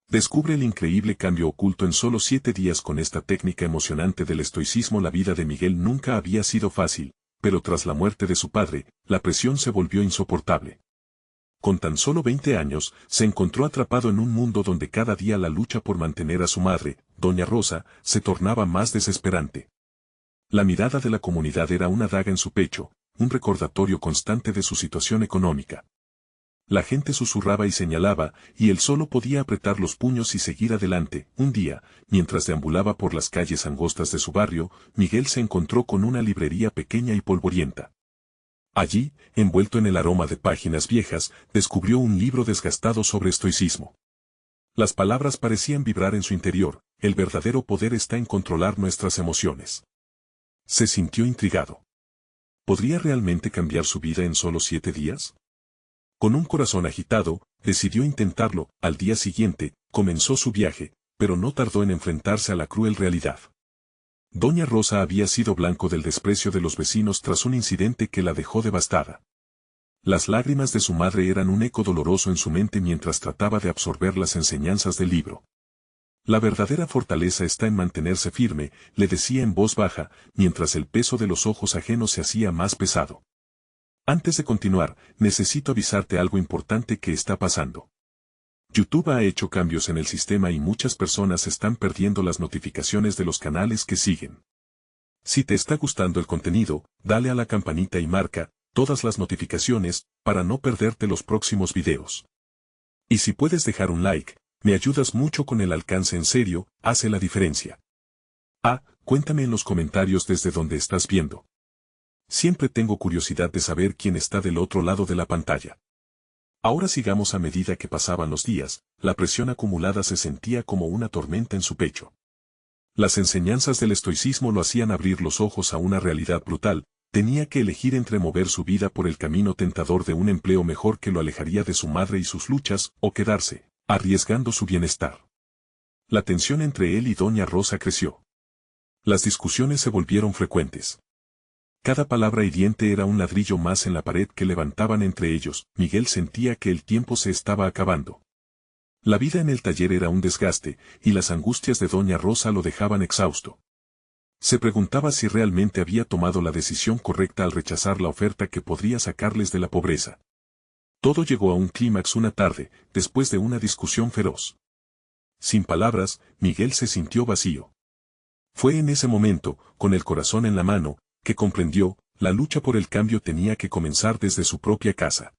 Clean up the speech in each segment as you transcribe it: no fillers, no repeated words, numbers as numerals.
Descubre el increíble cambio oculto en solo 7 días con esta técnica emocionante del estoicismo. La vida de Miguel nunca había sido fácil, pero tras la muerte de su padre, la presión se volvió insoportable. Con tan solo 20 años, se encontró atrapado en un mundo donde cada día la lucha por mantener a su madre, Doña Rosa, se tornaba más desesperante. La mirada de la comunidad era una daga en su pecho, un recordatorio constante de su situación económica. La gente susurraba y señalaba, y él solo podía apretar los puños y seguir adelante. Un día, mientras deambulaba por las calles angostas de su barrio, Miguel se encontró con una librería pequeña y polvorienta. Allí, envuelto en el aroma de páginas viejas, descubrió un libro desgastado sobre estoicismo. Las palabras parecían vibrar en su interior. El verdadero poder está en controlar nuestras emociones. Se sintió intrigado. ¿Podría realmente cambiar su vida en solo 7 días? Con un corazón agitado, decidió intentarlo. Al día siguiente, comenzó su viaje, pero no tardó en enfrentarse a la cruel realidad. Doña Rosa había sido blanco del desprecio de los vecinos tras un incidente que la dejó devastada. Las lágrimas de su madre eran un eco doloroso en su mente mientras trataba de absorber las enseñanzas del libro. La verdadera fortaleza está en mantenerse firme, le decía en voz baja, mientras el peso de los ojos ajenos se hacía más pesado. Antes de continuar, necesito avisarte algo importante que está pasando. YouTube ha hecho cambios en el sistema y muchas personas están perdiendo las notificaciones de los canales que siguen. Si te está gustando el contenido, dale a la campanita y marca todas las notificaciones para no perderte los próximos videos. Y si puedes dejar un like, me ayudas mucho con el alcance. En serio, hace la diferencia. Cuéntame en los comentarios desde donde estás viendo. Siempre tengo curiosidad de saber quién está del otro lado de la pantalla. Ahora sigamos. A medida que pasaban los días, la presión acumulada se sentía como una tormenta en su pecho. Las enseñanzas del estoicismo lo hacían abrir los ojos a una realidad brutal. Tenía que elegir entre mover su vida por el camino tentador de un empleo mejor que lo alejaría de su madre y sus luchas, o quedarse, arriesgando su bienestar. La tensión entre él y Doña Rosa creció. Las discusiones se volvieron frecuentes. Cada palabra hiriente era un ladrillo más en la pared que levantaban entre ellos. Miguel sentía que el tiempo se estaba acabando. La vida en el taller era un desgaste, y las angustias de Doña Rosa lo dejaban exhausto. Se preguntaba si realmente había tomado la decisión correcta al rechazar la oferta que podría sacarles de la pobreza. Todo llegó a un clímax una tarde, después de una discusión feroz. Sin palabras, Miguel se sintió vacío. Fue en ese momento, con el corazón en la mano, que comprendió, la lucha por el cambio tenía que comenzar desde su propia casa.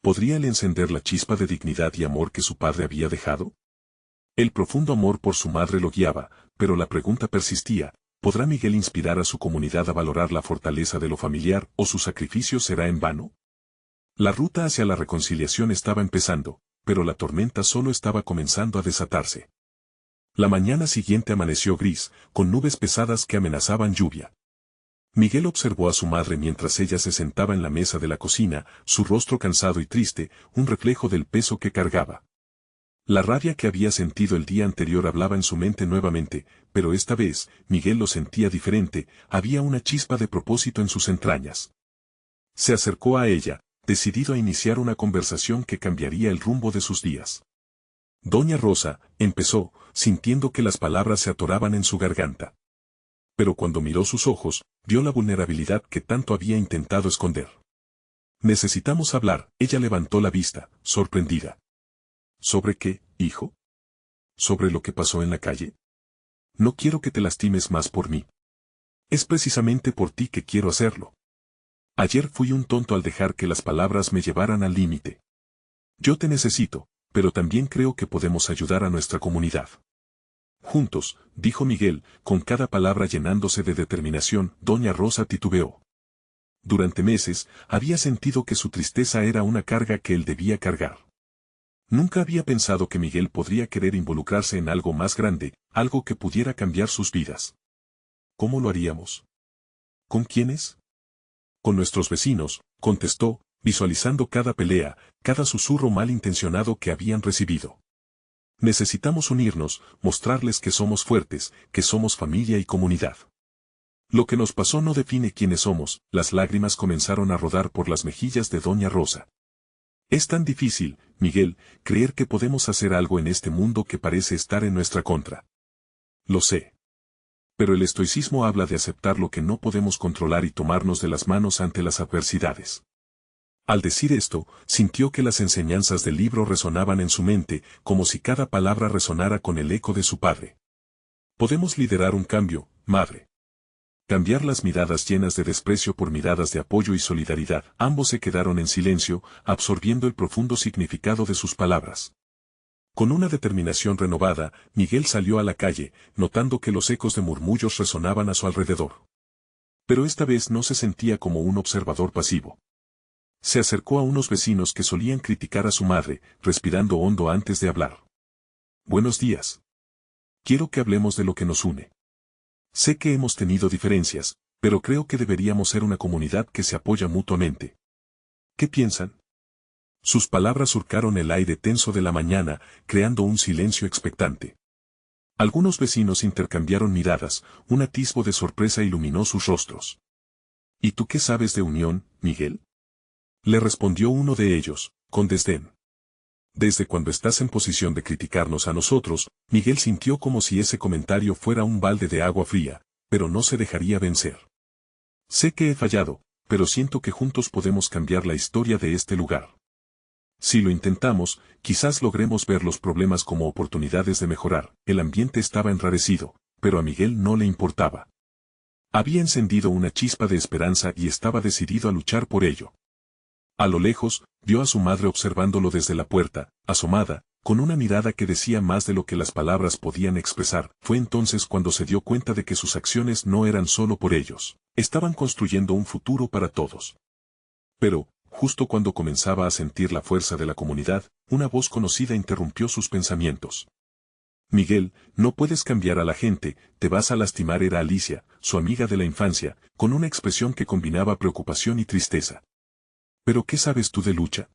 ¿Podría él encender la chispa de dignidad y amor que su padre había dejado? El profundo amor por su madre lo guiaba, pero la pregunta persistía: ¿podrá Miguel inspirar a su comunidad a valorar la fortaleza de lo familiar, o su sacrificio será en vano? La ruta hacia la reconciliación estaba empezando, pero la tormenta solo estaba comenzando a desatarse. La mañana siguiente amaneció gris, con nubes pesadas que amenazaban lluvia. Miguel observó a su madre mientras ella se sentaba en la mesa de la cocina, su rostro cansado y triste, un reflejo del peso que cargaba. La rabia que había sentido el día anterior hablaba en su mente nuevamente, pero esta vez, Miguel lo sentía diferente. Había una chispa de propósito en sus entrañas. Se acercó a ella, decidido a iniciar una conversación que cambiaría el rumbo de sus días. Doña Rosa, empezó, sintiendo que las palabras se atoraban en su garganta. Pero cuando miró sus ojos, vio la vulnerabilidad que tanto había intentado esconder. Necesitamos hablar. Ella levantó la vista, sorprendida. ¿Sobre qué, hijo? ¿Sobre lo que pasó en la calle? No quiero que te lastimes más por mí. Es precisamente por ti que quiero hacerlo. Ayer fui un tonto al dejar que las palabras me llevaran al límite. Yo te necesito, pero también creo que podemos ayudar a nuestra comunidad. Juntos, dijo Miguel, con cada palabra llenándose de determinación. Doña Rosa titubeó. Durante meses, había sentido que su tristeza era una carga que él debía cargar. Nunca había pensado que Miguel podría querer involucrarse en algo más grande, algo que pudiera cambiar sus vidas. ¿Cómo lo haríamos? ¿Con quiénes? Con nuestros vecinos, contestó, visualizando cada pelea, cada susurro malintencionado que habían recibido. Necesitamos unirnos, mostrarles que somos fuertes, que somos familia y comunidad. Lo que nos pasó no define quiénes somos. Las lágrimas comenzaron a rodar por las mejillas de Doña Rosa. Es tan difícil, Miguel, creer que podemos hacer algo en este mundo que parece estar en nuestra contra. Lo sé. Pero el estoicismo habla de aceptar lo que no podemos controlar y tomarnos de las manos ante las adversidades. Al decir esto, sintió que las enseñanzas del libro resonaban en su mente, como si cada palabra resonara con el eco de su padre. Podemos liderar un cambio, madre. Cambiar las miradas llenas de desprecio por miradas de apoyo y solidaridad. Ambos se quedaron en silencio, absorbiendo el profundo significado de sus palabras. Con una determinación renovada, Miguel salió a la calle, notando que los ecos de murmullos resonaban a su alrededor. Pero esta vez no se sentía como un observador pasivo. Se acercó a unos vecinos que solían criticar a su madre, respirando hondo antes de hablar. Buenos días. Quiero que hablemos de lo que nos une. Sé que hemos tenido diferencias, pero creo que deberíamos ser una comunidad que se apoya mutuamente. ¿Qué piensan? Sus palabras surcaron el aire tenso de la mañana, creando un silencio expectante. Algunos vecinos intercambiaron miradas, un atisbo de sorpresa iluminó sus rostros. ¿Y tú qué sabes de unión, Miguel? Le respondió uno de ellos, con desdén. Desde cuando estás en posición de criticarnos a nosotros, Miguel sintió como si ese comentario fuera un balde de agua fría, pero no se dejaría vencer. Sé que he fallado, pero siento que juntos podemos cambiar la historia de este lugar. Si lo intentamos, quizás logremos ver los problemas como oportunidades de mejorar. El ambiente estaba enrarecido, pero a Miguel no le importaba. Había encendido una chispa de esperanza y estaba decidido a luchar por ello. A lo lejos, vio a su madre observándolo desde la puerta, asomada, con una mirada que decía más de lo que las palabras podían expresar. Fue entonces cuando se dio cuenta de que sus acciones no eran solo por ellos, estaban construyendo un futuro para todos. Pero, justo cuando comenzaba a sentir la fuerza de la comunidad, una voz conocida interrumpió sus pensamientos. Miguel, no puedes cambiar a la gente, te vas a lastimar. Era Alicia, su amiga de la infancia, con una expresión que combinaba preocupación y tristeza. ¿Pero qué sabes tú de lucha?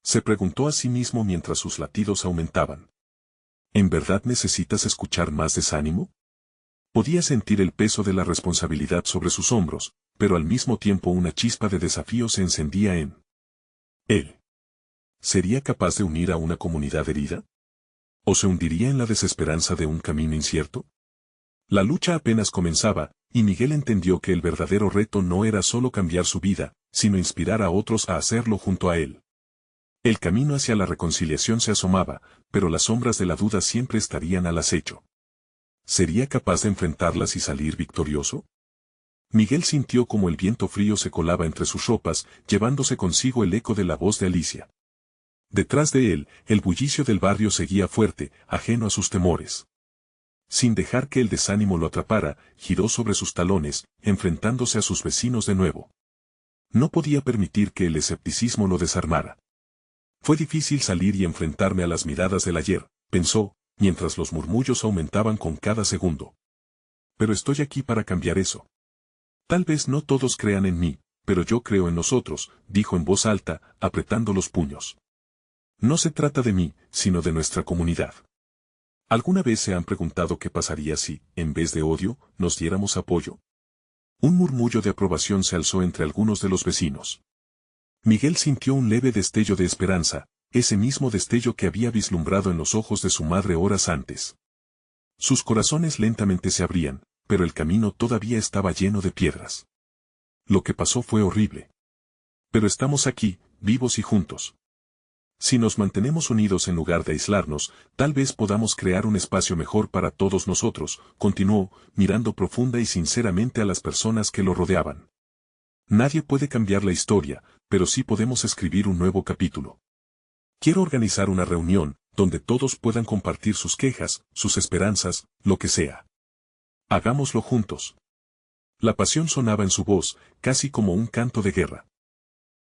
Se preguntó a sí mismo mientras sus latidos aumentaban. ¿En verdad necesitas escuchar más desánimo? Podía sentir el peso de la responsabilidad sobre sus hombros, pero al mismo tiempo una chispa de desafío se encendía en él. ¿Sería capaz de unir a una comunidad herida? ¿O se hundiría en la desesperanza de un camino incierto? La lucha apenas comenzaba, y Miguel entendió que el verdadero reto no era solo cambiar su vida, sino inspirar a otros a hacerlo junto a él. El camino hacia la reconciliación se asomaba, pero las sombras de la duda siempre estarían al acecho. ¿Sería capaz de enfrentarlas y salir victorioso? Miguel sintió como el viento frío se colaba entre sus ropas, llevándose consigo el eco de la voz de Alicia. Detrás de él, el bullicio del barrio seguía fuerte, ajeno a sus temores. Sin dejar que el desánimo lo atrapara, giró sobre sus talones, enfrentándose a sus vecinos de nuevo. No podía permitir que el escepticismo lo desarmara. Fue difícil salir y enfrentarme a las miradas del ayer, pensó, mientras los murmullos aumentaban con cada segundo. Pero estoy aquí para cambiar eso. Tal vez no todos crean en mí, pero yo creo en nosotros, dijo en voz alta, apretando los puños. No se trata de mí, sino de nuestra comunidad. ¿Alguna vez se han preguntado qué pasaría si, en vez de odio, nos diéramos apoyo? Un murmullo de aprobación se alzó entre algunos de los vecinos. Miguel sintió un leve destello de esperanza, ese mismo destello que había vislumbrado en los ojos de su madre horas antes. Sus corazones lentamente se abrían, pero el camino todavía estaba lleno de piedras. Lo que pasó fue horrible. Pero estamos aquí, vivos y juntos. Si nos mantenemos unidos en lugar de aislarnos, tal vez podamos crear un espacio mejor para todos nosotros, continuó, mirando profunda y sinceramente a las personas que lo rodeaban. Nadie puede cambiar la historia, pero sí podemos escribir un nuevo capítulo. Quiero organizar una reunión, donde todos puedan compartir sus quejas, sus esperanzas, lo que sea. Hagámoslo juntos. La pasión sonaba en su voz, casi como un canto de guerra.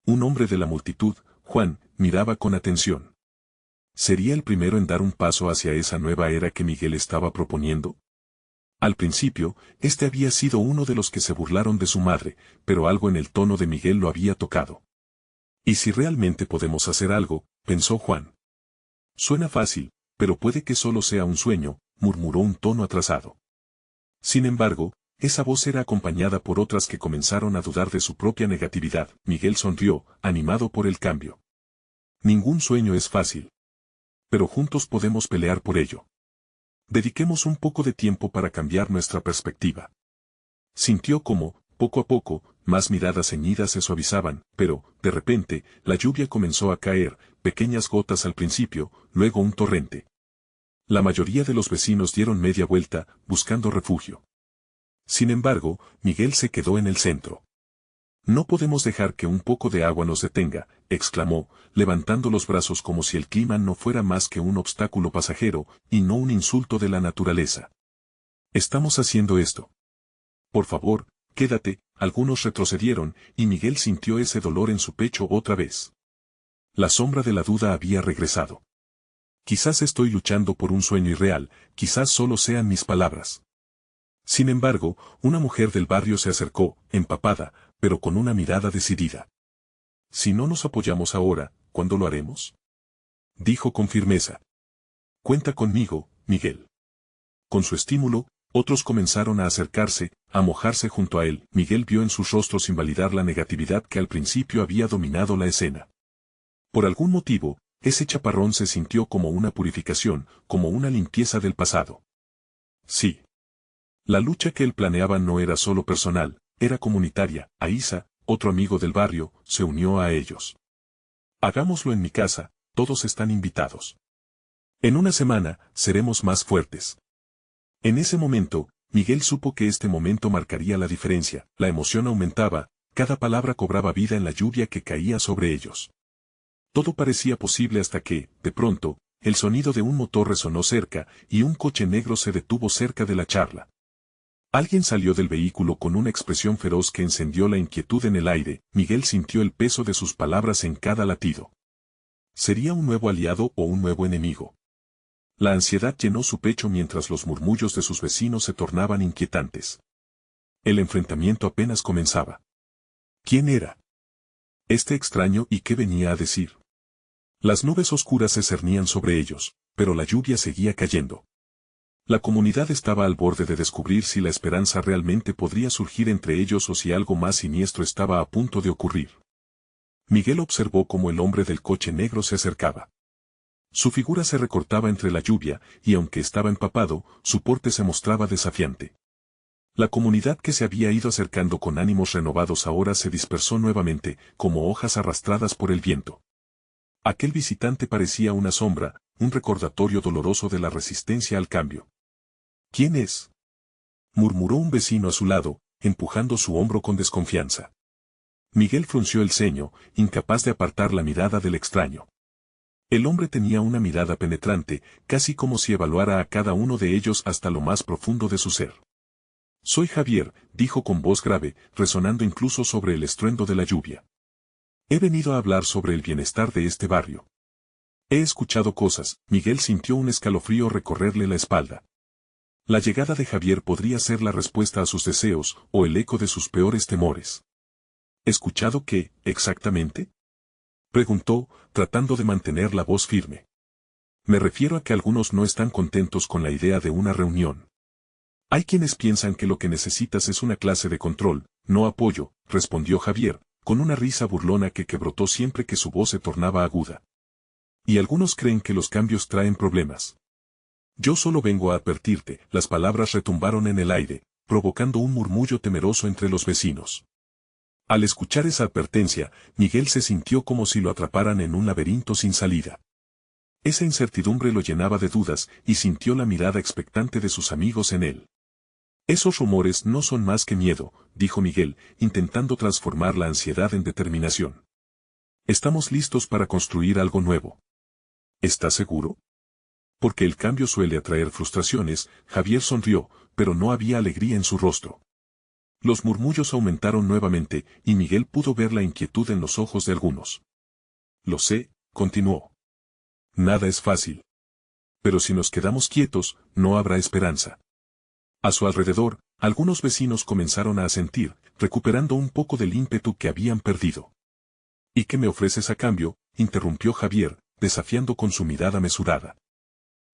Un hombre de la multitud, Juan, miraba con atención. ¿Sería el primero en dar un paso hacia esa nueva era que Miguel estaba proponiendo? Al principio, este había sido uno de los que se burlaron de su madre, pero algo en el tono de Miguel lo había tocado. ¿Y si realmente podemos hacer algo?, pensó Juan. Suena fácil, pero puede que solo sea un sueño, murmuró un tono atrasado. Sin embargo, esa voz era acompañada por otras que comenzaron a dudar de su propia negatividad. Miguel sonrió, animado por el cambio. Ningún sueño es fácil. Pero juntos podemos pelear por ello. Dediquemos un poco de tiempo para cambiar nuestra perspectiva. Sintió como, poco a poco, más miradas ceñidas se suavizaban, pero, de repente, la lluvia comenzó a caer, pequeñas gotas al principio, luego un torrente. La mayoría de los vecinos dieron media vuelta, buscando refugio. Sin embargo, Miguel se quedó en el centro. No podemos dejar que un poco de agua nos detenga, exclamó, levantando los brazos como si el clima no fuera más que un obstáculo pasajero, y no un insulto de la naturaleza. Estamos haciendo esto. Por favor, quédate. Algunos retrocedieron, y Miguel sintió ese dolor en su pecho otra vez. La sombra de la duda había regresado. Quizás estoy luchando por un sueño irreal, quizás solo sean mis palabras. Sin embargo, una mujer del barrio se acercó, empapada, pero con una mirada decidida. Si no nos apoyamos ahora, ¿cuándo lo haremos? Dijo con firmeza. Cuenta conmigo, Miguel. Con su estímulo, otros comenzaron a acercarse, a mojarse junto a él. Miguel vio en sus rostros invalidar la negatividad que al principio había dominado la escena. Por algún motivo, ese chaparrón se sintió como una purificación, como una limpieza del pasado. Sí. La lucha que él planeaba no era solo personal, era comunitaria. Aísa, otro amigo del barrio, se unió a ellos. Hagámoslo en mi casa, todos están invitados. En una semana, seremos más fuertes. En ese momento, Miguel supo que este momento marcaría la diferencia. La emoción aumentaba, cada palabra cobraba vida en la lluvia que caía sobre ellos. Todo parecía posible hasta que, de pronto, el sonido de un motor resonó cerca, y un coche negro se detuvo cerca de la charla. Alguien salió del vehículo con una expresión feroz que encendió la inquietud en el aire. Miguel sintió el peso de sus palabras en cada latido. ¿Sería un nuevo aliado o un nuevo enemigo? La ansiedad llenó su pecho mientras los murmullos de sus vecinos se tornaban inquietantes. El enfrentamiento apenas comenzaba. ¿Quién era este extraño y qué venía a decir? Las nubes oscuras se cernían sobre ellos, pero la lluvia seguía cayendo. La comunidad estaba al borde de descubrir si la esperanza realmente podría surgir entre ellos o si algo más siniestro estaba a punto de ocurrir. Miguel observó cómo el hombre del coche negro se acercaba. Su figura se recortaba entre la lluvia, y aunque estaba empapado, su porte se mostraba desafiante. La comunidad que se había ido acercando con ánimos renovados ahora se dispersó nuevamente, como hojas arrastradas por el viento. Aquel visitante parecía una sombra, un recordatorio doloroso de la resistencia al cambio. ¿Quién es?, murmuró un vecino a su lado, empujando su hombro con desconfianza. Miguel frunció el ceño, incapaz de apartar la mirada del extraño. El hombre tenía una mirada penetrante, casi como si evaluara a cada uno de ellos hasta lo más profundo de su ser. Soy Javier, dijo con voz grave, resonando incluso sobre el estruendo de la lluvia. He venido a hablar sobre el bienestar de este barrio. He escuchado cosas. Miguel sintió un escalofrío recorrerle la espalda. La llegada de Javier podría ser la respuesta a sus deseos, o el eco de sus peores temores. ¿Escuchado qué, exactamente?, preguntó, tratando de mantener la voz firme. Me refiero a que algunos no están contentos con la idea de una reunión. Hay quienes piensan que lo que necesitas es una clase de control, no apoyo, respondió Javier, con una risa burlona que brotó siempre que su voz se tornaba aguda. Y algunos creen que los cambios traen problemas. Yo solo vengo a advertirte. Las palabras retumbaron en el aire, provocando un murmullo temeroso entre los vecinos. Al escuchar esa advertencia, Miguel se sintió como si lo atraparan en un laberinto sin salida. Esa incertidumbre lo llenaba de dudas, y sintió la mirada expectante de sus amigos en él. Esos rumores no son más que miedo, dijo Miguel, intentando transformar la ansiedad en determinación. Estamos listos para construir algo nuevo. ¿Estás seguro? Porque el cambio suele atraer frustraciones. Javier sonrió, pero no había alegría en su rostro. Los murmullos aumentaron nuevamente, y Miguel pudo ver la inquietud en los ojos de algunos. Lo sé, continuó. Nada es fácil. Pero si nos quedamos quietos, no habrá esperanza. A su alrededor, algunos vecinos comenzaron a asentir, recuperando un poco del ímpetu que habían perdido. ¿Y qué me ofreces a cambio?, interrumpió Javier, desafiando con su mirada mesurada.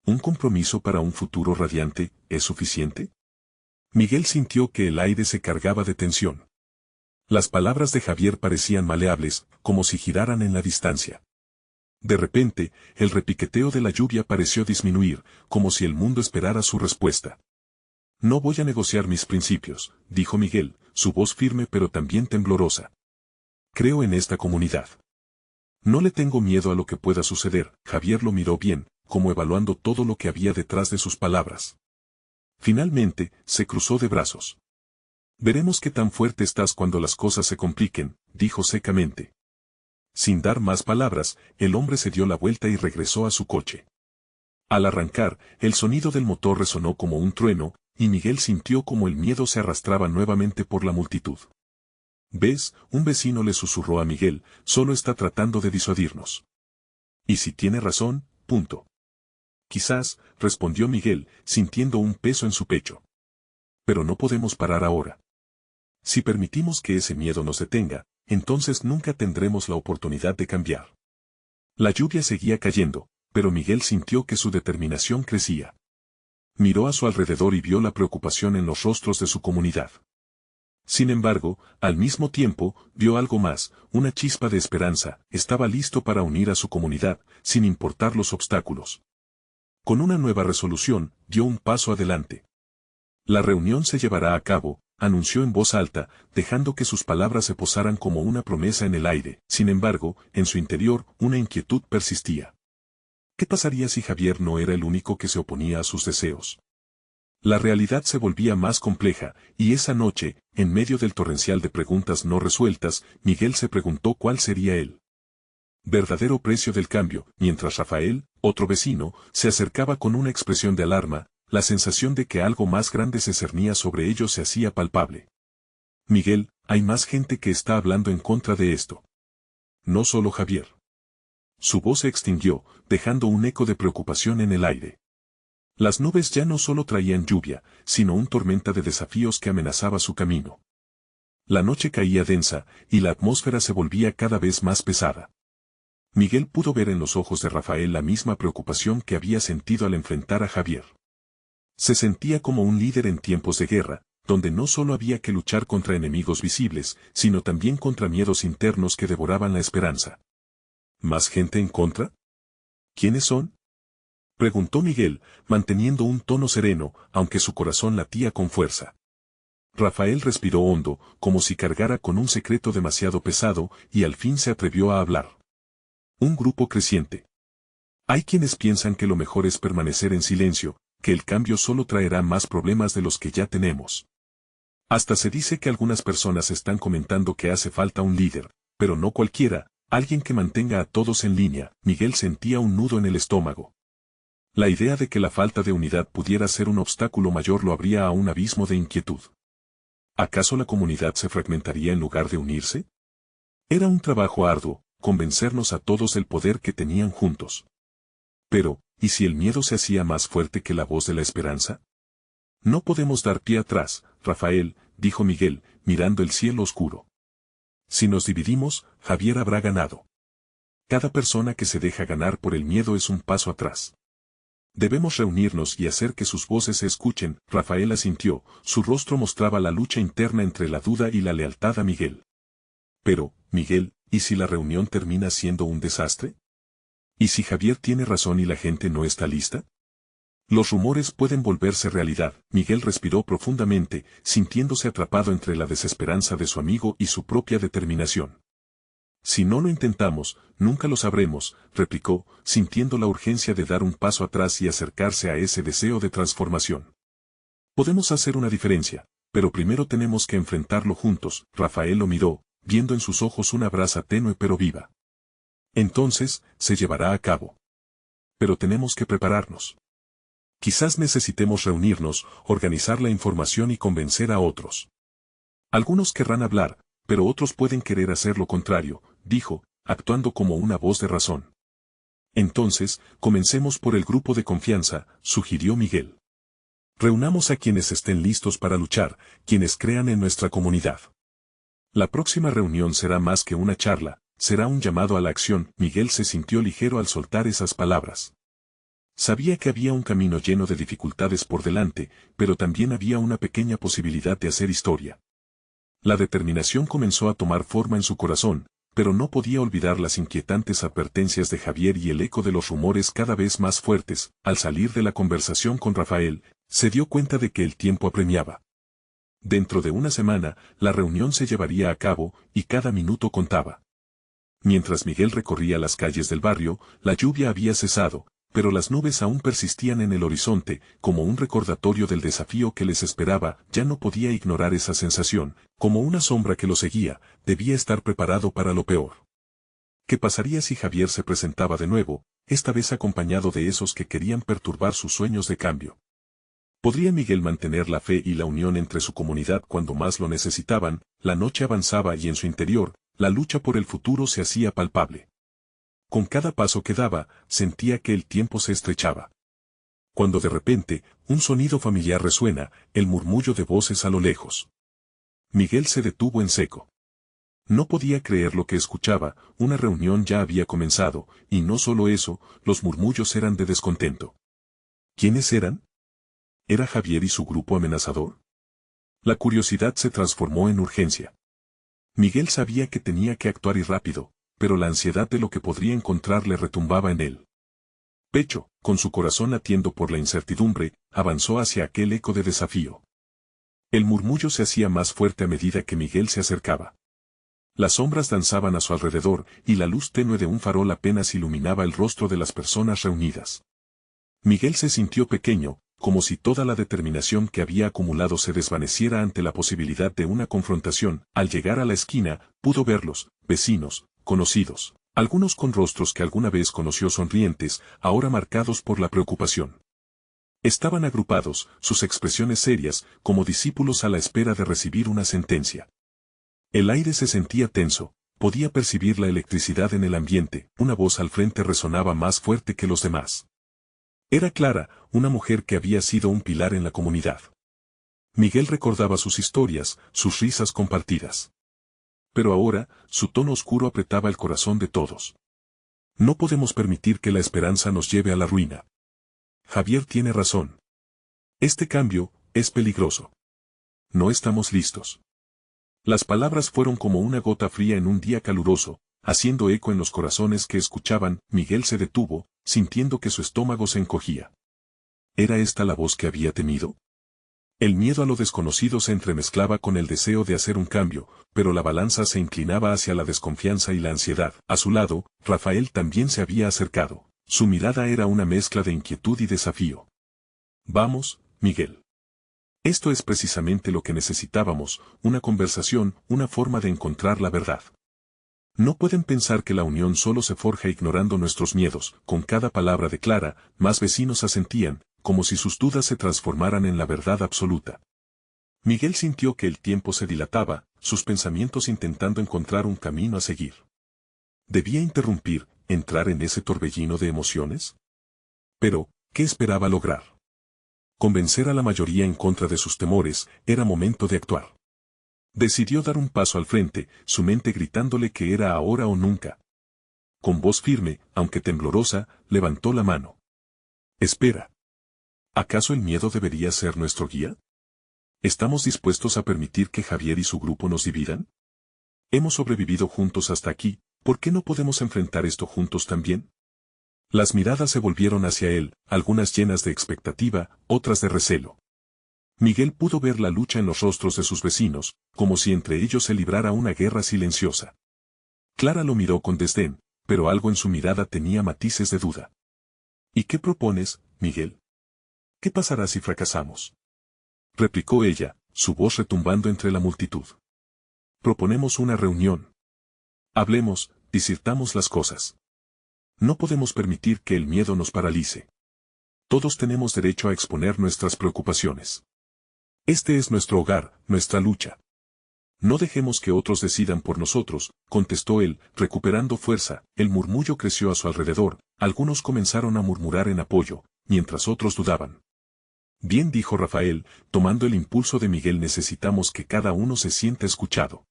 ¿Un compromiso para un futuro radiante es suficiente? Miguel sintió que el aire se cargaba de tensión. Las palabras de Javier parecían maleables, como si giraran en la distancia. De repente, el repiqueteo de la lluvia pareció disminuir, como si el mundo esperara su respuesta. No voy a negociar mis principios, dijo Miguel, su voz firme pero también temblorosa. Creo en esta comunidad. No le tengo miedo a lo que pueda suceder. Javier lo miró bien, como evaluando todo lo que había detrás de sus palabras. Finalmente, se cruzó de brazos. Veremos qué tan fuerte estás cuando las cosas se compliquen, dijo secamente. Sin dar más palabras, el hombre se dio la vuelta y regresó a su coche. Al arrancar, el sonido del motor resonó como un trueno, y Miguel sintió como el miedo se arrastraba nuevamente por la multitud. ¿Ves? Un vecino le susurró a Miguel, solo está tratando de disuadirnos. Y si tiene razón, punto. Quizás, respondió Miguel, sintiendo un peso en su pecho. Pero no podemos parar ahora. Si permitimos que ese miedo nos detenga, entonces nunca tendremos la oportunidad de cambiar. La lluvia seguía cayendo, pero Miguel sintió que su determinación crecía. Miró a su alrededor y vio la preocupación en los rostros de su comunidad. Sin embargo, al mismo tiempo, vio algo más, una chispa de esperanza. Estaba listo para unir a su comunidad, sin importar los obstáculos. Con una nueva resolución, dio un paso adelante. La reunión se llevará a cabo, anunció en voz alta, dejando que sus palabras se posaran como una promesa en el aire. Sin embargo, en su interior, una inquietud persistía. ¿Qué pasaría si Javier no era el único que se oponía a sus deseos? La realidad se volvía más compleja, y esa noche, en medio del torrencial de preguntas no resueltas, Miguel se preguntó cuál sería el verdadero precio del cambio, mientras Rafael, otro vecino, se acercaba con una expresión de alarma. La sensación de que algo más grande se cernía sobre ellos se hacía palpable. Miguel, hay más gente que está hablando en contra de esto. No solo Javier. Su voz se extinguió, dejando un eco de preocupación en el aire. Las nubes ya no solo traían lluvia, sino una tormenta de desafíos que amenazaba su camino. La noche caía densa, y la atmósfera se volvía cada vez más pesada. Miguel pudo ver en los ojos de Rafael la misma preocupación que había sentido al enfrentar a Javier. Se sentía como un líder en tiempos de guerra, donde no solo había que luchar contra enemigos visibles, sino también contra miedos internos que devoraban la esperanza. ¿Más gente en contra? ¿Quiénes son? Preguntó Miguel, manteniendo un tono sereno, aunque su corazón latía con fuerza. Rafael respiró hondo, como si cargara con un secreto demasiado pesado, y al fin se atrevió a hablar. Un grupo creciente. Hay quienes piensan que lo mejor es permanecer en silencio, que el cambio solo traerá más problemas de los que ya tenemos. Hasta se dice que algunas personas están comentando que hace falta un líder, pero no cualquiera, alguien que mantenga a todos en línea. Miguel sentía un nudo en el estómago. La idea de que la falta de unidad pudiera ser un obstáculo mayor lo abría a un abismo de inquietud. ¿Acaso la comunidad se fragmentaría en lugar de unirse? Era un trabajo arduo, convencernos a todos del poder que tenían juntos. Pero, ¿y si el miedo se hacía más fuerte que la voz de la esperanza? No podemos dar pie atrás, Rafael, dijo Miguel, mirando el cielo oscuro. Si nos dividimos, Javier habrá ganado. Cada persona que se deja ganar por el miedo es un paso atrás. Debemos reunirnos y hacer que sus voces se escuchen. Rafael asintió, su rostro mostraba la lucha interna entre la duda y la lealtad a Miguel. Pero, Miguel, ¿y si la reunión termina siendo un desastre? ¿Y si Javier tiene razón y la gente no está lista? Los rumores pueden volverse realidad. Miguel respiró profundamente, sintiéndose atrapado entre la desesperanza de su amigo y su propia determinación. Si no lo intentamos, nunca lo sabremos, replicó, sintiendo la urgencia de dar un paso atrás y acercarse a ese deseo de transformación. Podemos hacer una diferencia, pero primero tenemos que enfrentarlo juntos. Rafael lo miró, viendo en sus ojos una brasa tenue pero viva. Entonces, se llevará a cabo. Pero tenemos que prepararnos. Quizás necesitemos reunirnos, organizar la información y convencer a otros. Algunos querrán hablar, pero otros pueden querer hacer lo contrario, dijo, actuando como una voz de razón. Entonces, comencemos por el grupo de confianza, sugirió Miguel. Reunamos a quienes estén listos para luchar, quienes crean en nuestra comunidad. La próxima reunión será más que una charla, será un llamado a la acción. Miguel se sintió ligero al soltar esas palabras. Sabía que había un camino lleno de dificultades por delante, pero también había una pequeña posibilidad de hacer historia. La determinación comenzó a tomar forma en su corazón, pero no podía olvidar las inquietantes advertencias de Javier y el eco de los rumores cada vez más fuertes. Al salir de la conversación con Rafael, se dio cuenta de que el tiempo apremiaba. Dentro de una semana, la reunión se llevaría a cabo, y cada minuto contaba. Mientras Miguel recorría las calles del barrio, la lluvia había cesado, pero las nubes aún persistían en el horizonte, como un recordatorio del desafío que les esperaba. Ya no podía ignorar esa sensación, como una sombra que lo seguía. Debía estar preparado para lo peor. ¿Qué pasaría si Javier se presentaba de nuevo, esta vez acompañado de esos que querían perturbar sus sueños de cambio? ¿Podría Miguel mantener la fe y la unión entre su comunidad cuando más lo necesitaban? La noche avanzaba y en su interior, la lucha por el futuro se hacía palpable. Con cada paso que daba, sentía que el tiempo se estrechaba. Cuando de repente, un sonido familiar resuena, el murmullo de voces a lo lejos. Miguel se detuvo en seco. No podía creer lo que escuchaba. Una reunión ya había comenzado, y no solo eso, los murmullos eran de descontento. ¿Quiénes eran? ¿Era Javier y su grupo amenazador? La curiosidad se transformó en urgencia. Miguel sabía que tenía que actuar y rápido, pero la ansiedad de lo que podría encontrar le retumbaba en él. Pecho, con su corazón latiendo por la incertidumbre, avanzó hacia aquel eco de desafío. El murmullo se hacía más fuerte a medida que Miguel se acercaba. Las sombras danzaban a su alrededor, y la luz tenue de un farol apenas iluminaba el rostro de las personas reunidas. Miguel se sintió pequeño, como si toda la determinación que había acumulado se desvaneciera ante la posibilidad de una confrontación. Al llegar a la esquina, pudo verlos, vecinos, conocidos, algunos con rostros que alguna vez conoció sonrientes, ahora marcados por la preocupación. Estaban agrupados, sus expresiones serias, como discípulos a la espera de recibir una sentencia. El aire se sentía tenso, podía percibir la electricidad en el ambiente. Una voz al frente resonaba más fuerte que los demás. Era Clara, una mujer que había sido un pilar en la comunidad. Miguel recordaba sus historias, sus risas compartidas. Pero ahora, su tono oscuro apretaba el corazón de todos. No podemos permitir que la esperanza nos lleve a la ruina. Javier tiene razón. Este cambio es peligroso. No estamos listos. Las palabras fueron como una gota fría en un día caluroso, haciendo eco en los corazones que escuchaban. Miguel se detuvo, sintiendo que su estómago se encogía. ¿Era esta la voz que había temido? El miedo a lo desconocido se entremezclaba con el deseo de hacer un cambio, pero la balanza se inclinaba hacia la desconfianza y la ansiedad. A su lado, Rafael también se había acercado. Su mirada era una mezcla de inquietud y desafío. Vamos, Miguel. Esto es precisamente lo que necesitábamos, una conversación, una forma de encontrar la verdad. No pueden pensar que la unión solo se forja ignorando nuestros miedos. Con cada palabra de Clara, más vecinos asentían, como si sus dudas se transformaran en la verdad absoluta. Miguel sintió que el tiempo se dilataba, sus pensamientos intentando encontrar un camino a seguir. ¿Debía interrumpir, entrar en ese torbellino de emociones? Pero, ¿qué esperaba lograr? Convencer a la mayoría en contra de sus temores. Era momento de actuar. Decidió dar un paso al frente, su mente gritándole que era ahora o nunca. Con voz firme, aunque temblorosa, levantó la mano. Espera. ¿Acaso el miedo debería ser nuestro guía? ¿Estamos dispuestos a permitir que Javier y su grupo nos dividan? Hemos sobrevivido juntos hasta aquí, ¿por qué no podemos enfrentar esto juntos también? Las miradas se volvieron hacia él, algunas llenas de expectativa, otras de recelo. Miguel pudo ver la lucha en los rostros de sus vecinos, como si entre ellos se librara una guerra silenciosa. Clara lo miró con desdén, pero algo en su mirada tenía matices de duda. ¿Y qué propones, Miguel? ¿Qué pasará si fracasamos? Replicó ella, su voz retumbando entre la multitud. Proponemos una reunión. Hablemos, discutamos las cosas. No podemos permitir que el miedo nos paralice. Todos tenemos derecho a exponer nuestras preocupaciones. Este es nuestro hogar, nuestra lucha. No dejemos que otros decidan por nosotros, contestó él, recuperando fuerza. El murmullo creció a su alrededor, algunos comenzaron a murmurar en apoyo, mientras otros dudaban. Bien, dijo Rafael, tomando el impulso de Miguel, necesitamos que cada uno se sienta escuchado.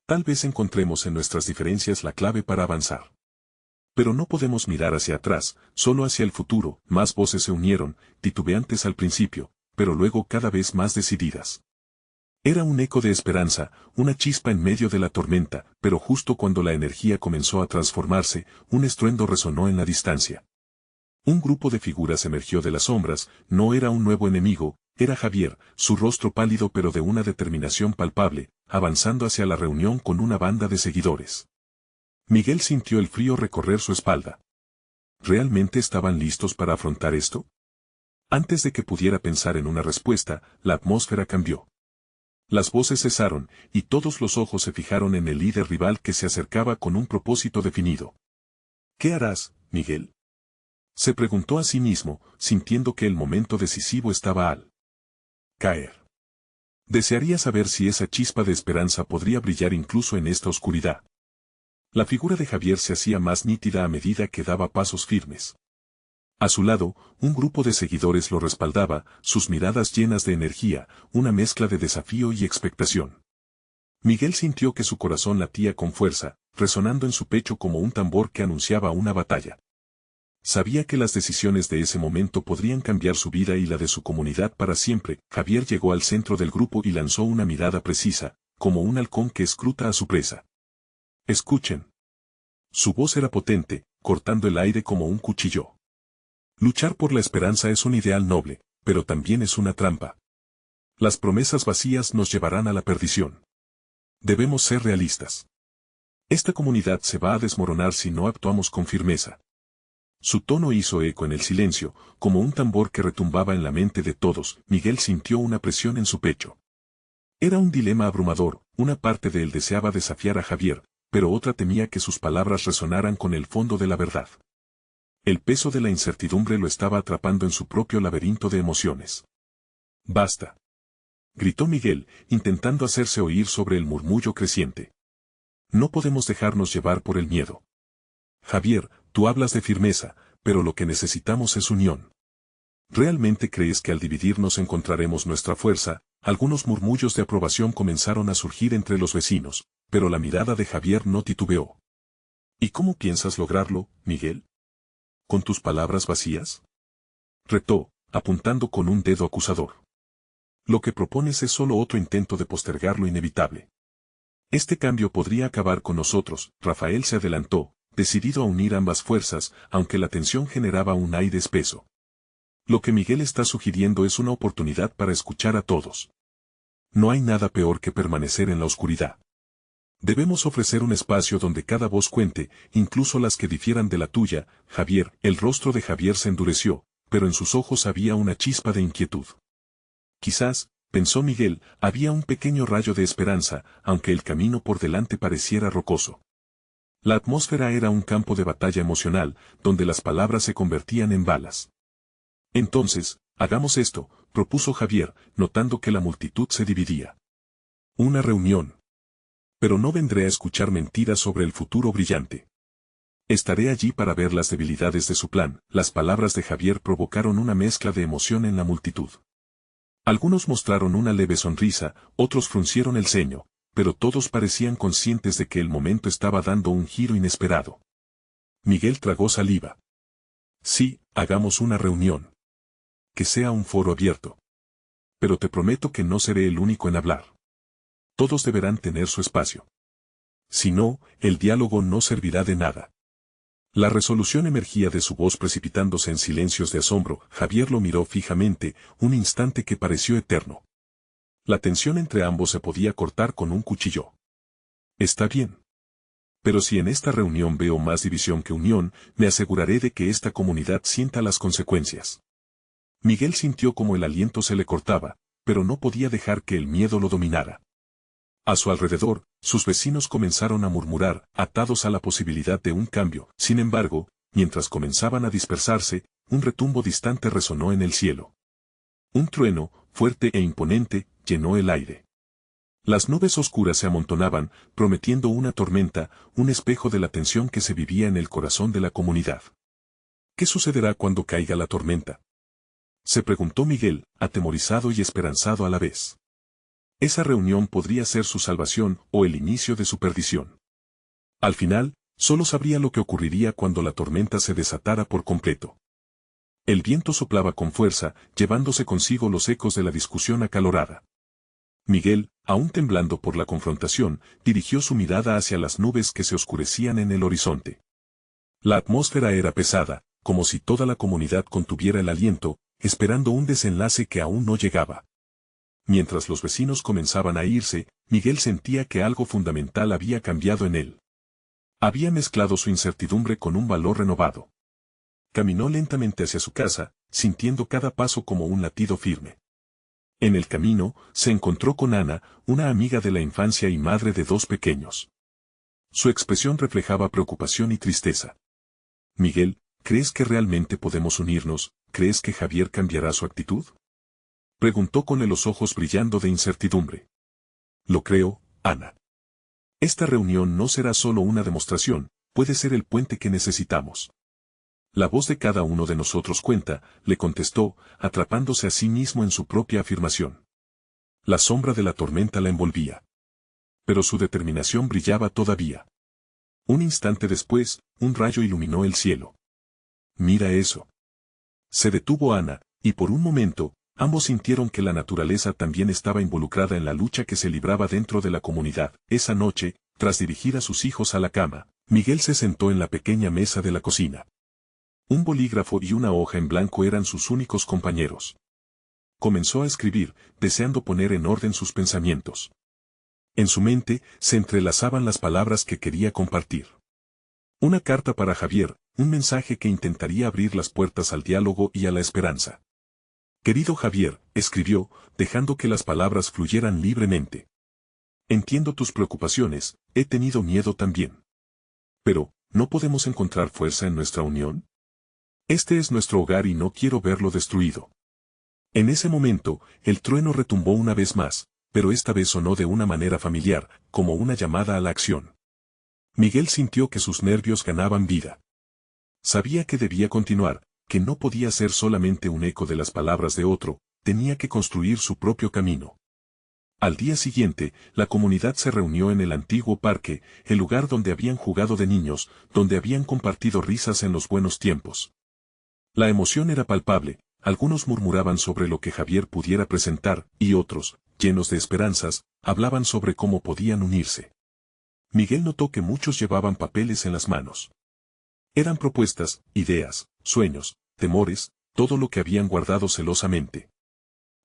Tal vez encontremos en nuestras diferencias la clave para avanzar. Pero no podemos mirar hacia atrás, solo hacia el futuro. Más voces se unieron, titubeantes al principio, pero luego cada vez más decididas. Era un eco de esperanza, una chispa en medio de la tormenta, pero justo cuando la energía comenzó a transformarse, un estruendo resonó en la distancia. Un grupo de figuras emergió de las sombras, no era un nuevo enemigo, era Javier, su rostro pálido pero de una determinación palpable, avanzando hacia la reunión con una banda de seguidores. Miguel sintió el frío recorrer su espalda. ¿Realmente estaban listos para afrontar esto? Antes de que pudiera pensar en una respuesta, la atmósfera cambió. Las voces cesaron, y todos los ojos se fijaron en el líder rival que se acercaba con un propósito definido. ¿Qué harás, Miguel? Se preguntó a sí mismo, sintiendo que el momento decisivo estaba al caer. Desearía saber si esa chispa de esperanza podría brillar incluso en esta oscuridad. La figura de Javier se hacía más nítida a medida que daba pasos firmes. A su lado, un grupo de seguidores lo respaldaba, sus miradas llenas de energía, una mezcla de desafío y expectación. Miguel sintió que su corazón latía con fuerza, resonando en su pecho como un tambor que anunciaba una batalla. Sabía que las decisiones de ese momento podrían cambiar su vida y la de su comunidad para siempre. Javier llegó al centro del grupo y lanzó una mirada precisa, como un halcón que escruta a su presa. Escuchen. Su voz era potente, cortando el aire como un cuchillo. Luchar por la esperanza es un ideal noble, pero también es una trampa. Las promesas vacías nos llevarán a la perdición. Debemos ser realistas. Esta comunidad se va a desmoronar si no actuamos con firmeza. Su tono hizo eco en el silencio, como un tambor que retumbaba en la mente de todos. Miguel sintió una presión en su pecho. Era un dilema abrumador, una parte de él deseaba desafiar a Javier, pero otra temía que sus palabras resonaran con el fondo de la verdad. El peso de la incertidumbre lo estaba atrapando en su propio laberinto de emociones. «Basta», gritó Miguel, intentando hacerse oír sobre el murmullo creciente. «No podemos dejarnos llevar por el miedo. Javier, tú hablas de firmeza, pero lo que necesitamos es unión. ¿Realmente crees que al dividirnos encontraremos nuestra fuerza?» Algunos murmullos de aprobación comenzaron a surgir entre los vecinos, pero la mirada de Javier no titubeó. «¿Y cómo piensas lograrlo, Miguel? ¿Con tus palabras vacías?», retó, apuntando con un dedo acusador. «Lo que propones es solo otro intento de postergar lo inevitable. Este cambio podría acabar con nosotros». Rafael se adelantó, decidido a unir ambas fuerzas, aunque la tensión generaba un aire espeso. «Lo que Miguel está sugiriendo es una oportunidad para escuchar a todos. No hay nada peor que permanecer en la oscuridad. Debemos ofrecer un espacio donde cada voz cuente, incluso las que difieran de la tuya». Javier, el rostro de Javier se endureció, pero en sus ojos había una chispa de inquietud. Quizás, pensó Miguel, había un pequeño rayo de esperanza, aunque el camino por delante pareciera rocoso. La atmósfera era un campo de batalla emocional, donde las palabras se convertían en balas. «Entonces, hagamos esto», propuso Javier, notando que la multitud se dividía. «Una reunión. Pero no vendré a escuchar mentiras sobre el futuro brillante. Estaré allí para ver las debilidades de su plan». Las palabras de Javier provocaron una mezcla de emoción en la multitud. Algunos mostraron una leve sonrisa, otros fruncieron el ceño, pero todos parecían conscientes de que el momento estaba dando un giro inesperado. Miguel tragó saliva. «Sí, hagamos una reunión. Que sea un foro abierto. Pero te prometo que no seré el único en hablar. Todos deberán tener su espacio. Si no, el diálogo no servirá de nada». La resolución emergía de su voz precipitándose en silencios de asombro. Javier lo miró fijamente, un instante que pareció eterno. La tensión entre ambos se podía cortar con un cuchillo. «Está bien. Pero si en esta reunión veo más división que unión, me aseguraré de que esta comunidad sienta las consecuencias». Miguel sintió como el aliento se le cortaba, pero no podía dejar que el miedo lo dominara. A su alrededor, sus vecinos comenzaron a murmurar, atados a la posibilidad de un cambio. Sin embargo, mientras comenzaban a dispersarse, un retumbo distante resonó en el cielo. Un trueno, fuerte e imponente, llenó el aire. Las nubes oscuras se amontonaban, prometiendo una tormenta, un espejo de la tensión que se vivía en el corazón de la comunidad. ¿Qué sucederá cuando caiga la tormenta?, se preguntó Miguel, atemorizado y esperanzado a la vez. Esa reunión podría ser su salvación o el inicio de su perdición. Al final, solo sabría lo que ocurriría cuando la tormenta se desatara por completo. El viento soplaba con fuerza, llevándose consigo los ecos de la discusión acalorada. Miguel, aún temblando por la confrontación, dirigió su mirada hacia las nubes que se oscurecían en el horizonte. La atmósfera era pesada, como si toda la comunidad contuviera el aliento, esperando un desenlace que aún no llegaba. Mientras los vecinos comenzaban a irse, Miguel sentía que algo fundamental había cambiado en él. Había mezclado su incertidumbre con un valor renovado. Caminó lentamente hacia su casa, sintiendo cada paso como un latido firme. En el camino, se encontró con Ana, una amiga de la infancia y madre de 2 pequeños. Su expresión reflejaba preocupación y tristeza. Miguel, ¿crees que realmente podemos unirnos? ¿Crees que Javier cambiará su actitud? Preguntó con los ojos brillando de incertidumbre. Lo creo, Ana. Esta reunión no será solo una demostración, puede ser el puente que necesitamos. La voz de cada uno de nosotros cuenta, le contestó, atrapándose a sí mismo en su propia afirmación. La sombra de la tormenta la envolvía. Pero su determinación brillaba todavía. Un instante después, un rayo iluminó el cielo. Mira eso. Se detuvo Ana, y por un momento, ambos sintieron que la naturaleza también estaba involucrada en la lucha que se libraba dentro de la comunidad. Esa noche, tras dirigir a sus hijos a la cama, Miguel se sentó en la pequeña mesa de la cocina. Un bolígrafo y una hoja en blanco eran sus únicos compañeros. Comenzó a escribir, deseando poner en orden sus pensamientos. En su mente, se entrelazaban las palabras que quería compartir. Una carta para Javier, un mensaje que intentaría abrir las puertas al diálogo y a la esperanza. Querido Javier, escribió, dejando que las palabras fluyeran libremente. Entiendo tus preocupaciones, he tenido miedo también. Pero, ¿no podemos encontrar fuerza en nuestra unión? Este es nuestro hogar y no quiero verlo destruido. En ese momento, el trueno retumbó una vez más, pero esta vez sonó de una manera familiar, como una llamada a la acción. Miguel sintió que sus nervios ganaban vida. Sabía que debía continuar, que no podía ser solamente un eco de las palabras de otro, tenía que construir su propio camino. Al día siguiente, la comunidad se reunió en el antiguo parque, el lugar donde habían jugado de niños, donde habían compartido risas en los buenos tiempos. La emoción era palpable, algunos murmuraban sobre lo que Javier pudiera presentar, y otros, llenos de esperanzas, hablaban sobre cómo podían unirse. Miguel notó que muchos llevaban papeles en las manos. Eran propuestas, ideas, sueños, temores, todo lo que habían guardado celosamente.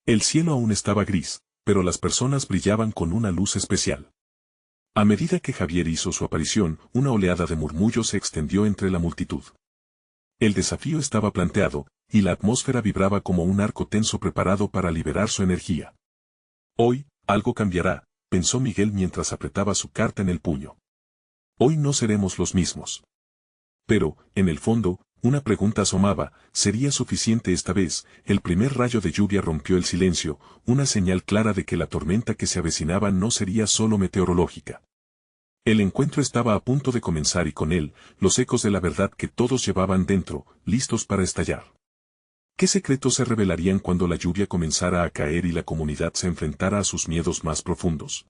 El cielo aún estaba gris, pero las personas brillaban con una luz especial. A medida que Javier hizo su aparición, una oleada de murmullos se extendió entre la multitud. El desafío estaba planteado, y la atmósfera vibraba como un arco tenso preparado para liberar su energía. Hoy, algo cambiará, pensó Miguel mientras apretaba su carta en el puño. Hoy no seremos los mismos. Pero, en el fondo, una pregunta asomaba, ¿sería suficiente esta vez? El primer rayo de lluvia rompió el silencio, una señal clara de que la tormenta que se avecinaba no sería solo meteorológica. El encuentro estaba a punto de comenzar y con él, los ecos de la verdad que todos llevaban dentro, listos para estallar. ¿Qué secretos se revelarían cuando la lluvia comenzara a caer y la comunidad se enfrentara a sus miedos más profundos?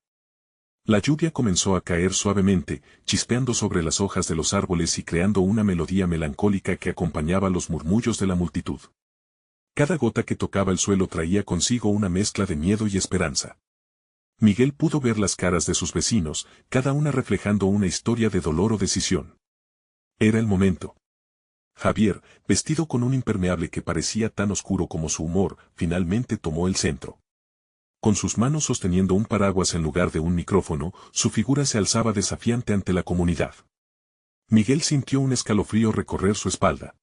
La lluvia comenzó a caer suavemente, chispeando sobre las hojas de los árboles y creando una melodía melancólica que acompañaba los murmullos de la multitud. Cada gota que tocaba el suelo traía consigo una mezcla de miedo y esperanza. Miguel pudo ver las caras de sus vecinos, cada una reflejando una historia de dolor o decisión. Era el momento. Javier, vestido con un impermeable que parecía tan oscuro como su humor, finalmente tomó el centro. Con sus manos sosteniendo un paraguas en lugar de un micrófono, su figura se alzaba desafiante ante la comunidad. Miguel sintió un escalofrío recorrer su espalda.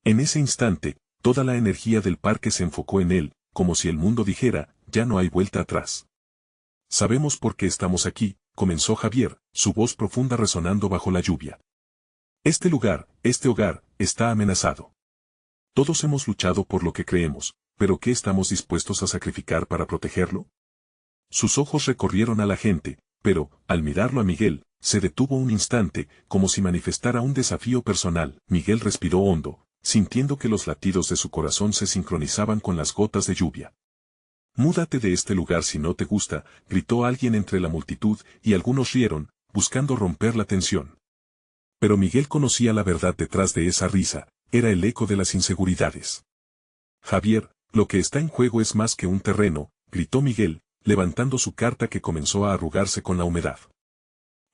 En ese instante, toda la energía del parque se enfocó en él, como si el mundo dijera, ya no hay vuelta atrás. Sabemos por qué estamos aquí, comenzó Javier, su voz profunda resonando bajo la lluvia. Este lugar, este hogar, está amenazado. Todos hemos luchado por lo que creemos, pero ¿qué estamos dispuestos a sacrificar para protegerlo? Sus ojos recorrieron a la gente, pero, al mirarlo a Miguel, se detuvo un instante, como si manifestara un desafío personal. Miguel respiró hondo, sintiendo que los latidos de su corazón se sincronizaban con las gotas de lluvia. «Múdate de este lugar si no te gusta», gritó alguien entre la multitud, y algunos rieron, buscando romper la tensión. Pero Miguel conocía la verdad detrás de esa risa, era el eco de las inseguridades. «Javier, lo que está en juego es más que un terreno», gritó Miguel, levantando su carta que comenzó a arrugarse con la humedad.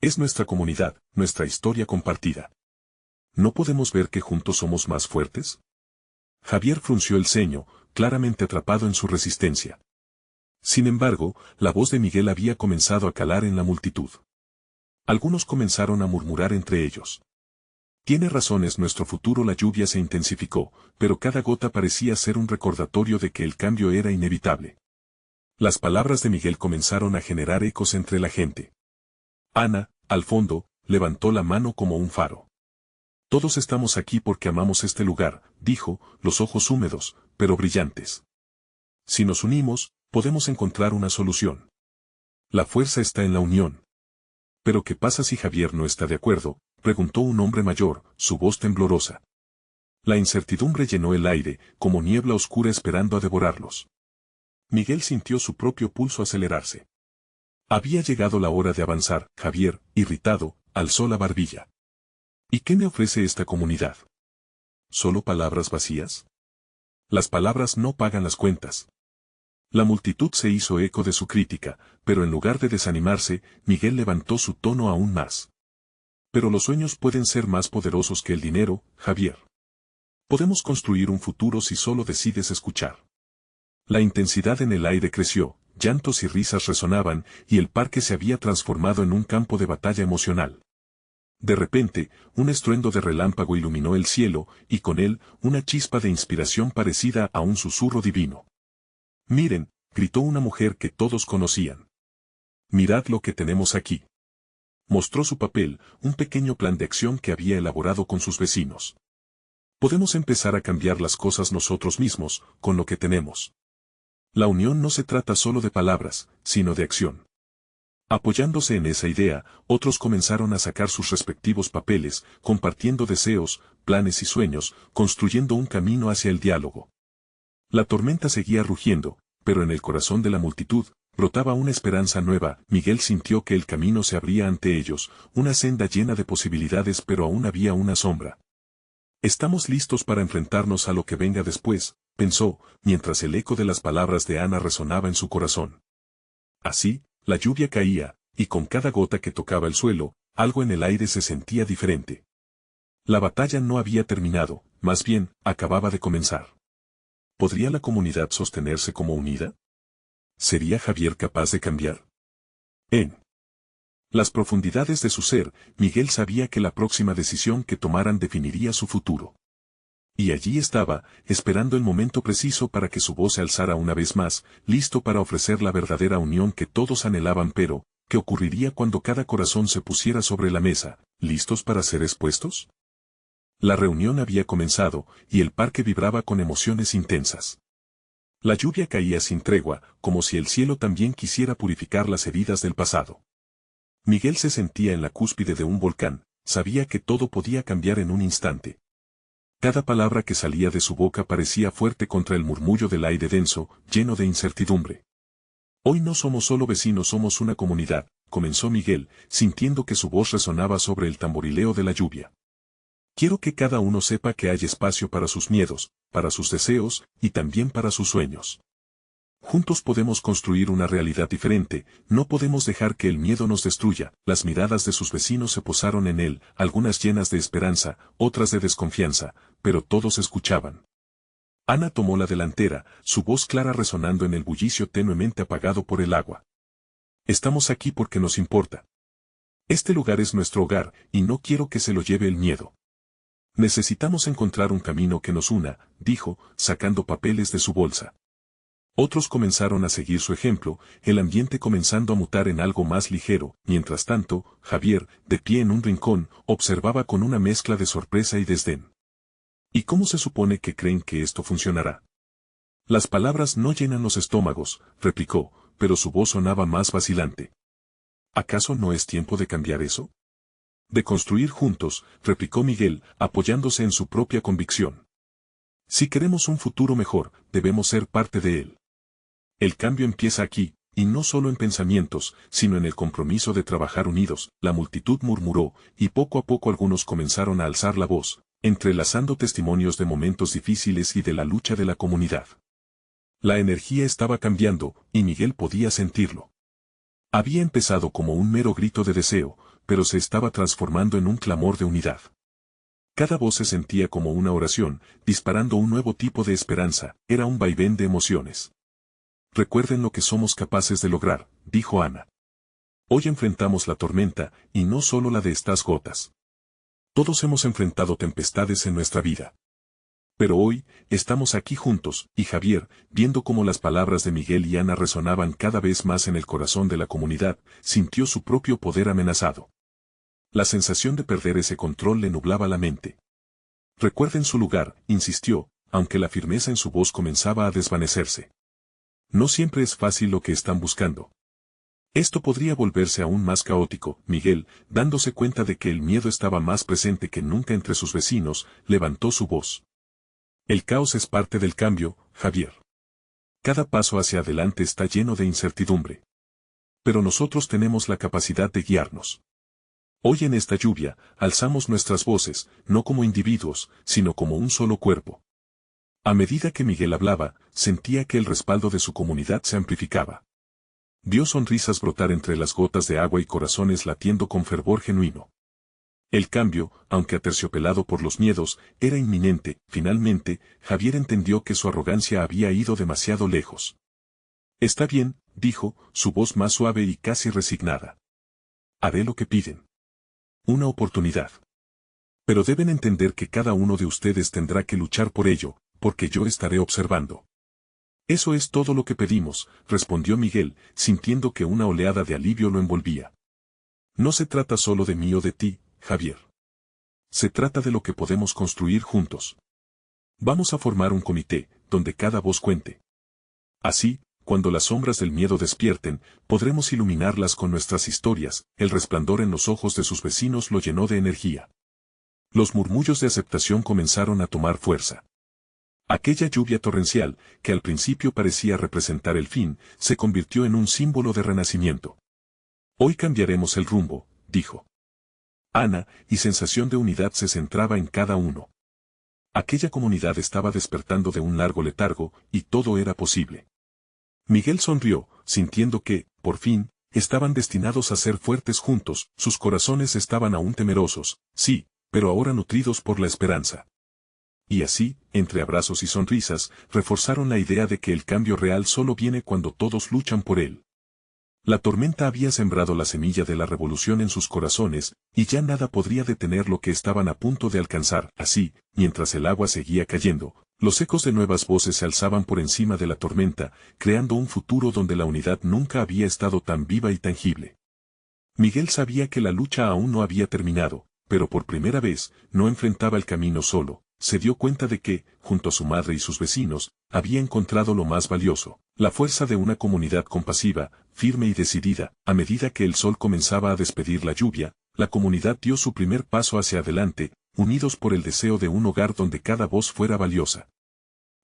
Es nuestra comunidad, nuestra historia compartida. ¿No podemos ver que juntos somos más fuertes? Javier frunció el ceño, claramente atrapado en su resistencia. Sin embargo, la voz de Miguel había comenzado a calar en la multitud. Algunos comenzaron a murmurar entre ellos. Tiene razón, es nuestro futuro. La lluvia se intensificó, pero cada gota parecía ser un recordatorio de que el cambio era inevitable. Las palabras de Miguel comenzaron a generar ecos entre la gente. Ana, al fondo, levantó la mano como un faro. Todos estamos aquí porque amamos este lugar, dijo, los ojos húmedos, pero brillantes. Si nos unimos, podemos encontrar una solución. La fuerza está en la unión. ¿Pero qué pasa si Javier no está de acuerdo?, preguntó un hombre mayor, su voz temblorosa. La incertidumbre llenó el aire, como niebla oscura esperando a devorarlos. Miguel sintió su propio pulso acelerarse. Había llegado la hora de avanzar. Javier, irritado, alzó la barbilla. ¿Y qué me ofrece esta comunidad? ¿Solo palabras vacías? Las palabras no pagan las cuentas. La multitud se hizo eco de su crítica, pero en lugar de desanimarse, Miguel levantó su tono aún más. Pero los sueños pueden ser más poderosos que el dinero, Javier. Podemos construir un futuro si solo decides escuchar. La intensidad en el aire creció, llantos y risas resonaban, y el parque se había transformado en un campo de batalla emocional. De repente, un estruendo de relámpago iluminó el cielo, y con él, una chispa de inspiración parecida a un susurro divino. Miren, gritó una mujer que todos conocían. Mirad lo que tenemos aquí. Mostró su papel, un pequeño plan de acción que había elaborado con sus vecinos. Podemos empezar a cambiar las cosas nosotros mismos, con lo que tenemos. La unión no se trata solo de palabras, sino de acción. Apoyándose en esa idea, otros comenzaron a sacar sus respectivos papeles, compartiendo deseos, planes y sueños, construyendo un camino hacia el diálogo. La tormenta seguía rugiendo, pero en el corazón de la multitud, brotaba una esperanza nueva. Miguel sintió que el camino se abría ante ellos, una senda llena de posibilidades, pero aún había una sombra. Estamos listos para enfrentarnos a lo que venga después, pensó, mientras el eco de las palabras de Ana resonaba en su corazón. Así, la lluvia caía, y con cada gota que tocaba el suelo, algo en el aire se sentía diferente. La batalla no había terminado, más bien, acababa de comenzar. ¿Podría la comunidad sostenerse como unida? ¿Sería Javier capaz de cambiar? En las profundidades de su ser, Miguel sabía que la próxima decisión que tomaran definiría su futuro. Y allí estaba, esperando el momento preciso para que su voz se alzara una vez más, listo para ofrecer la verdadera unión que todos anhelaban. Pero, ¿qué ocurriría cuando cada corazón se pusiera sobre la mesa, listos para ser expuestos? La reunión había comenzado, y el parque vibraba con emociones intensas. La lluvia caía sin tregua, como si el cielo también quisiera purificar las heridas del pasado. Miguel se sentía en la cúspide de un volcán, sabía que todo podía cambiar en un instante. Cada palabra que salía de su boca parecía fuerte contra el murmullo del aire denso, lleno de incertidumbre. Hoy no somos solo vecinos, somos una comunidad, comenzó Miguel, sintiendo que su voz resonaba sobre el tamborileo de la lluvia. Quiero que cada uno sepa que hay espacio para sus miedos, para sus deseos, y también para sus sueños. Juntos podemos construir una realidad diferente, no podemos dejar que el miedo nos destruya. Las miradas de sus vecinos se posaron en él, algunas llenas de esperanza, otras de desconfianza, pero todos escuchaban. Ana tomó la delantera, su voz clara resonando en el bullicio tenuemente apagado por el agua. Estamos aquí porque nos importa. Este lugar es nuestro hogar, y no quiero que se lo lleve el miedo. Necesitamos encontrar un camino que nos una, dijo, sacando papeles de su bolsa. Otros comenzaron a seguir su ejemplo, el ambiente comenzando a mutar en algo más ligero. Mientras tanto, Javier, de pie en un rincón, observaba con una mezcla de sorpresa y desdén. ¿Y cómo se supone que creen que esto funcionará? Las palabras no llenan los estómagos, replicó, pero su voz sonaba más vacilante. ¿Acaso no es tiempo de cambiar eso? De construir juntos, replicó Miguel, apoyándose en su propia convicción. Si queremos un futuro mejor, debemos ser parte de él. El cambio empieza aquí, y no solo en pensamientos, sino en el compromiso de trabajar unidos. La multitud murmuró, y poco a poco algunos comenzaron a alzar la voz, entrelazando testimonios de momentos difíciles y de la lucha de la comunidad. La energía estaba cambiando, y Miguel podía sentirlo. Había empezado como un mero grito de deseo, pero se estaba transformando en un clamor de unidad. Cada voz se sentía como una oración, disparando un nuevo tipo de esperanza, era un vaivén de emociones. Recuerden lo que somos capaces de lograr, dijo Ana. Hoy enfrentamos la tormenta, y no solo la de estas gotas. Todos hemos enfrentado tempestades en nuestra vida. Pero hoy, estamos aquí juntos, y Javier, viendo cómo las palabras de Miguel y Ana resonaban cada vez más en el corazón de la comunidad, sintió su propio poder amenazado. La sensación de perder ese control le nublaba la mente. Recuerden su lugar, insistió, aunque la firmeza en su voz comenzaba a desvanecerse. No siempre es fácil lo que están buscando. Esto podría volverse aún más caótico. Miguel, dándose cuenta de que el miedo estaba más presente que nunca entre sus vecinos, levantó su voz. El caos es parte del cambio, Javier. Cada paso hacia adelante está lleno de incertidumbre. Pero nosotros tenemos la capacidad de guiarnos. Hoy en esta lluvia, alzamos nuestras voces, no como individuos, sino como un solo cuerpo. A medida que Miguel hablaba, sentía que el respaldo de su comunidad se amplificaba. Vio sonrisas brotar entre las gotas de agua y corazones latiendo con fervor genuino. El cambio, aunque aterciopelado por los miedos, era inminente. Finalmente, Javier entendió que su arrogancia había ido demasiado lejos. Está bien, dijo, su voz más suave y casi resignada. Haré lo que piden. Una oportunidad. Pero deben entender que cada uno de ustedes tendrá que luchar por ello, porque yo estaré observando. Eso es todo lo que pedimos, respondió Miguel, sintiendo que una oleada de alivio lo envolvía. No se trata solo de mí o de ti, Javier. Se trata de lo que podemos construir juntos. Vamos a formar un comité, donde cada voz cuente. Así, cuando las sombras del miedo despierten, podremos iluminarlas con nuestras historias. El resplandor en los ojos de sus vecinos lo llenó de energía. Los murmullos de aceptación comenzaron a tomar fuerza. Aquella lluvia torrencial, que al principio parecía representar el fin, se convirtió en un símbolo de renacimiento. Hoy cambiaremos el rumbo, dijo. Ana, y sensación de unidad se centraba en cada uno. Aquella comunidad estaba despertando de un largo letargo, y todo era posible. Miguel sonrió, sintiendo que, por fin, estaban destinados a ser fuertes juntos, sus corazones estaban aún temerosos, sí, pero ahora nutridos por la esperanza. Y así, entre abrazos y sonrisas, reforzaron la idea de que el cambio real solo viene cuando todos luchan por él. La tormenta había sembrado la semilla de la revolución en sus corazones, y ya nada podría detener lo que estaban a punto de alcanzar. Así, mientras el agua seguía cayendo, los ecos de nuevas voces se alzaban por encima de la tormenta, creando un futuro donde la unidad nunca había estado tan viva y tangible. Miguel sabía que la lucha aún no había terminado, pero por primera vez, no enfrentaba el camino solo. Se dio cuenta de que, junto a su madre y sus vecinos, había encontrado lo más valioso, la fuerza de una comunidad compasiva, firme y decidida. A medida que el sol comenzaba a despedir la lluvia, la comunidad dio su primer paso hacia adelante, unidos por el deseo de un hogar donde cada voz fuera valiosa.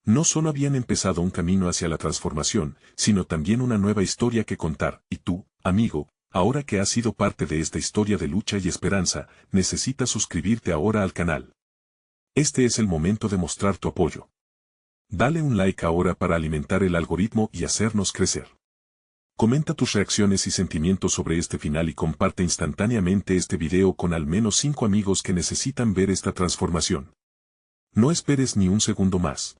No solo habían empezado un camino hacia la transformación, sino también una nueva historia que contar, y tú, amigo, ahora que has sido parte de esta historia de lucha y esperanza, necesitas suscribirte ahora al canal. Este es el momento de mostrar tu apoyo. Dale un like ahora para alimentar el algoritmo y hacernos crecer. Comenta tus reacciones y sentimientos sobre este final y comparte instantáneamente este video con al menos 5 amigos que necesitan ver esta transformación. No esperes ni un segundo más.